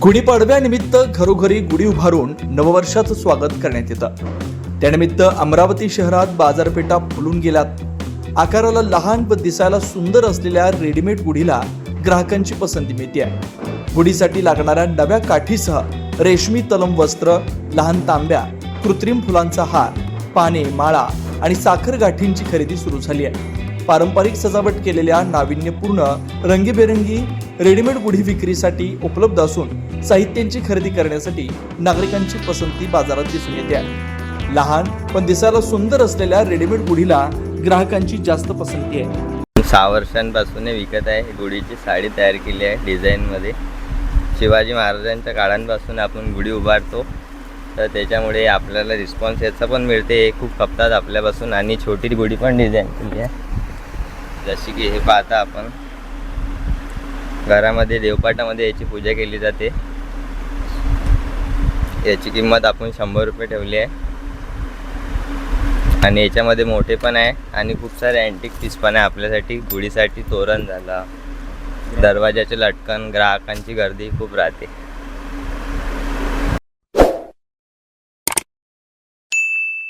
गुढीपाडव्यानिमित्त घरोघरी गुढी उभारून नववर्षाचं स्वागत करण्यात येतं। त्यानिमित्त अमरावती शहरात बाजारपेठा फुलून गेल्यात। आकाराला लहान व दिसायला सुंदर असलेल्या रेडीमेड गुढीला ग्राहकांची पसंती मिळते आहे। गुढीसाठी लागणाऱ्या नव्या काठीसह रेशमी तलम वस्त्र, लहान तांब्या, कृत्रिम फुलांचा हार, पाने, माळा आणि साखर गाठींची खरेदी सुरू झाली आहे। पारंपरिक सजावट केलेल्या नाविन्यपूर्ण रंगीबेरंगी रेडीमेड गुढी विक्रीसाठी उपलब्ध असून साहित्यांची खरेदी करण्यासाठी नागरिकांची पसंती बाजारात दिसून येते आहे। लहान पण दिसायला सुंदर असलेल्या रेडीमेड गुढीला ग्राहकांची जास्त पसंती आहे। 6 वर्षांपासून विकत आहे। गुढीची साडी तयार केली आहे डिझाईनमध्ये। शिवाजी महाराजांच्या काळांपासून आपण गुढी उभारतो, तर त्याच्यामुळे आपल्याला रिस्पॉन्स याचा पण मिळते। खूप खपतात आपल्यापासून आणि छोटी गुढी पण डिझाईन केली आहे। जशी की हे पाहता आपण, घरामध्ये देवपाटामध्ये याची पूजा केली जाते। याची किंमत आपण 100 रुपये ठेवली आहे आणि याच्यामध्ये मोठे पण आहे आणि खूप सारे अँटिक पीस पण आहे आपल्यासाठी। गुढीसाठी तोरण झाला, दरवाजाचे लटकन, ग्राहकांची गर्दी खूप राहते।